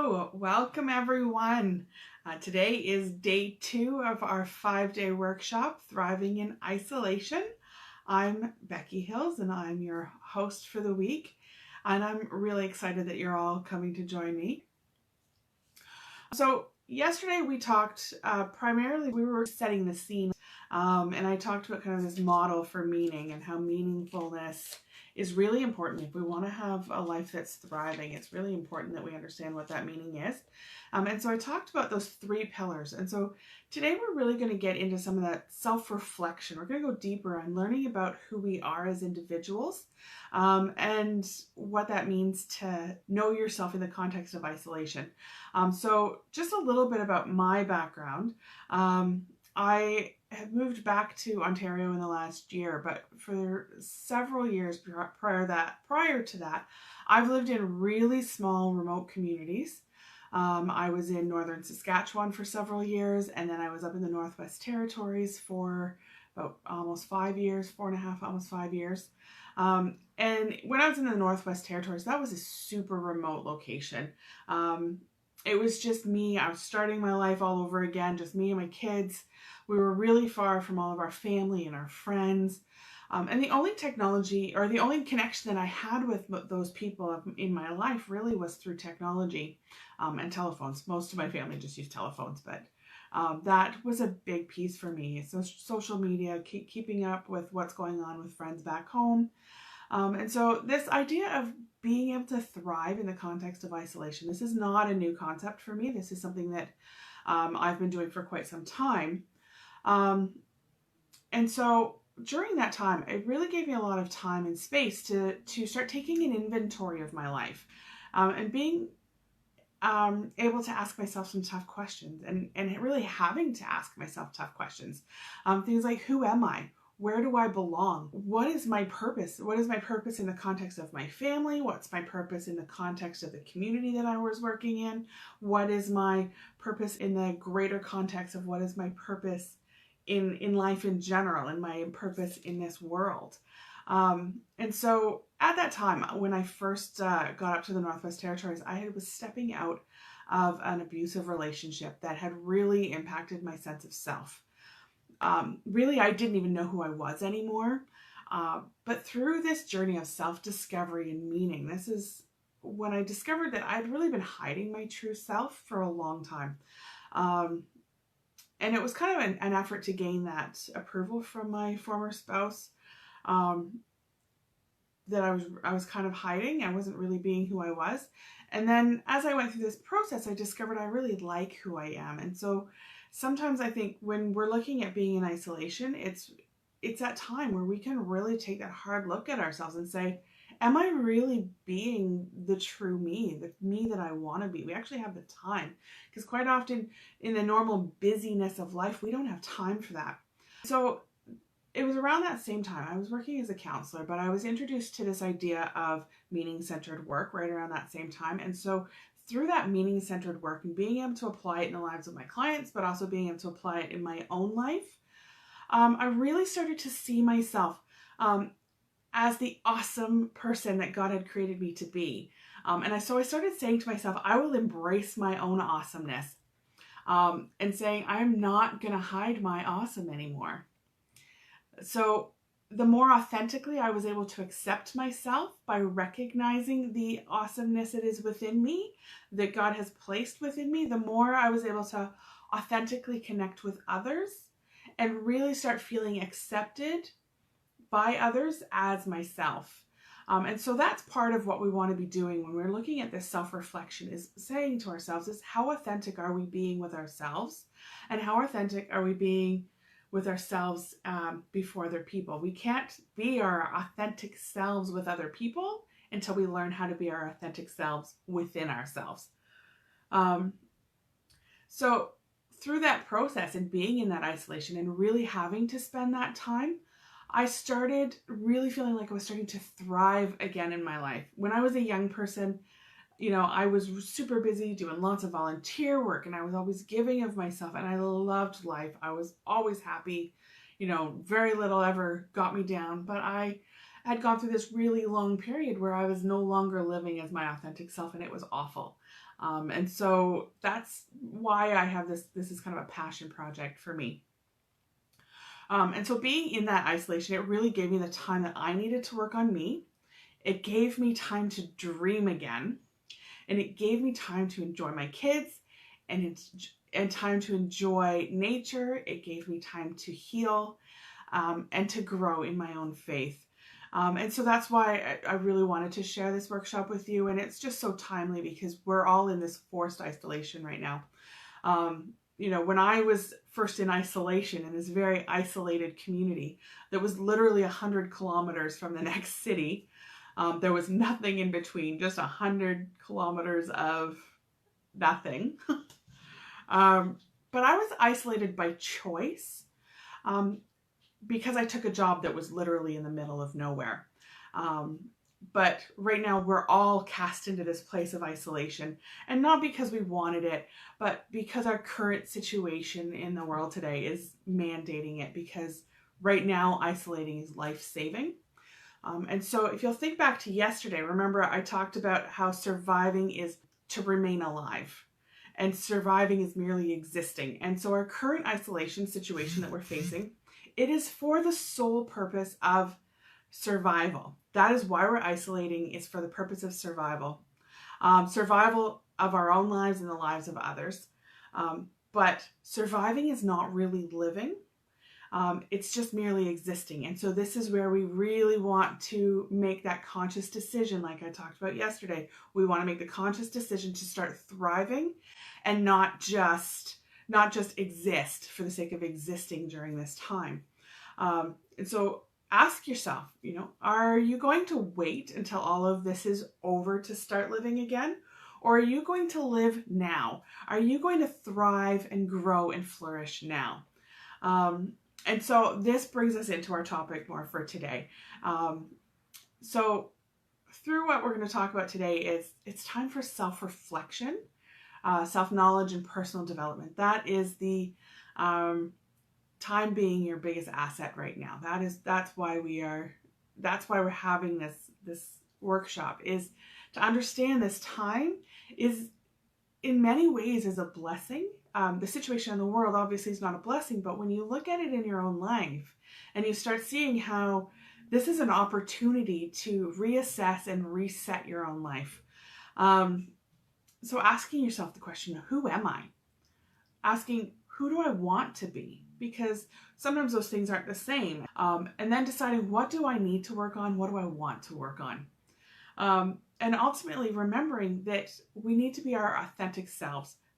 Hello, welcome everyone. Today is day 2 of our 5-day workshop, Thriving in Isolation. I'm Becky Hills and I'm your host for the week, and I'm really excited that you're all coming to join me. So yesterday we talked primarily, we were setting the scene, and I talked about kind of this model for meaning and how meaningfulness is really important. If we want to have a life that's thriving, it's really important that we understand what that meaning is. And so I talked about those 3 pillars. And so today we're really going to get into some of that self-reflection. We're going to go deeper on learning about who we are as individuals, and what that means to know yourself in the context of isolation. So just a little bit about my background. I have moved back to Ontario in the last year, but for several years prior to that, I've lived in really small remote communities. I was in northern Saskatchewan for several years, and then I was up in the Northwest Territories for about almost 5 years, 4.5, almost 5 years. And when I was in the Northwest Territories, that was a super remote location. It was just me. I was starting my life all over again, just me and my kids. We were really far from all of our family and our friends. And the only technology, or the only connection that I had with those people in my life really was through technology and telephones. Most of my family just used telephones, but that was a big piece for me. So social media, keeping up with what's going on with friends back home. And so this idea of being able to thrive in the context of isolation, this is not a new concept for me. This is something that I've been doing for quite some time. And so during that time, it really gave me a lot of time and space to start taking an inventory of my life, and being able to ask myself some tough questions, and really having to ask myself tough questions. Things like, who am I? Where do I belong? What is my purpose? What is my purpose in the context of my family? What's my purpose in the context of the community that I was working in? What is my purpose in the greater context of what is my purpose in life in general, and my purpose in this world? And so at that time, when I first got up to the Northwest Territories, I was stepping out of an abusive relationship that had really impacted my sense of self. Really, I didn't even know who I was anymore. But through this journey of self-discovery and meaning, this is when I discovered that I'd really been hiding my true self for a long time. And it was kind of an effort to gain that approval from my former spouse, that I was kind of hiding. I wasn't really being who I was. And then as I went through this process, I discovered I really like who I am. And so sometimes I think when we're looking at being in isolation, it's that time where we can really take that hard look at ourselves and say, am I really being the true me, the me that I want to be? We actually have the time, because quite often in the normal busyness of life, we don't have time for that. So it was around that same time, I was working as a counselor, but I was introduced to this idea of meaning-centered work right around that same time. And so through that meaning-centered work and being able to apply it in the lives of my clients, but also being able to apply it in my own life, I really started to see myself as the awesome person that God had created me to be. So I started saying to myself, I will embrace my own awesomeness, and saying, I'm not going to hide my awesome anymore. So the more authentically I was able to accept myself by recognizing the awesomeness that is within me, that God has placed within me, the more I was able to authentically connect with others and really start feeling accepted by others as myself. And so that's part of what we want to be doing when we're looking at this self-reflection, is saying to ourselves, is how authentic are we being with ourselves, and how authentic are we being with ourselves before other people. We can't be our authentic selves with other people until we learn how to be our authentic selves within ourselves. So through that process and being in that isolation and really having to spend that time, I started really feeling like I was starting to thrive again in my life. When I was a young person, I was super busy doing lots of volunteer work, and I was always giving of myself, and I loved life. I was always happy. Very little ever got me down. But had gone through this really long period where I was no longer living as my authentic self, and it was awful. And so that's why I have this. This is kind of a passion project for me. And so being in that isolation, it really gave me the time that I needed to work on me. It gave me time to dream again, and it gave me time to enjoy my kids and time to enjoy nature. It gave me time to heal and to grow in my own faith. And so that's why I really wanted to share this workshop with you. And it's just so timely because we're all in this forced isolation right now. You know, when I was first in isolation in this very isolated community that was literally 100 kilometers from the next city, there was nothing in between, just 100 kilometers of nothing. But I was isolated by choice because I took a job that was literally in the middle of nowhere. But right now we're all cast into this place of isolation, and not because we wanted it, but because our current situation in the world today is mandating it, because right now isolating is life-saving. And so if you'll think back to yesterday, remember I talked about how surviving is to remain alive and surviving is merely existing. And so our current isolation situation that we're facing, it is for the sole purpose of survival. That is why we're isolating, is for the purpose of survival. Survival of our own lives and the lives of others. But surviving is not really living. It's just merely existing. And so this is where we really want to make that conscious decision, like I talked about yesterday. We want to make the conscious decision to start thriving and not just exist for the sake of existing during this time. And so ask yourself, you know, are you going to wait until all of this is over to start living again? Or are you going to live now? Are you going to thrive and grow and flourish now? And so this brings us into our topic more for today. So through what we're going to talk about today is it's time for self-reflection, self-knowledge, and personal development. That is the time being your biggest asset right now. That's why we're having this workshop, is to understand this time is in many ways is a blessing. The situation in the world obviously is not a blessing, but when you look at it in your own life and you start seeing how this is an opportunity to reassess and reset your own life. So asking yourself the question, who am I? Asking, who do I want to be? Because sometimes those things aren't the same. And then deciding, what do I need to work on? What do I want to work on? And ultimately remembering that we need to be our authentic selves.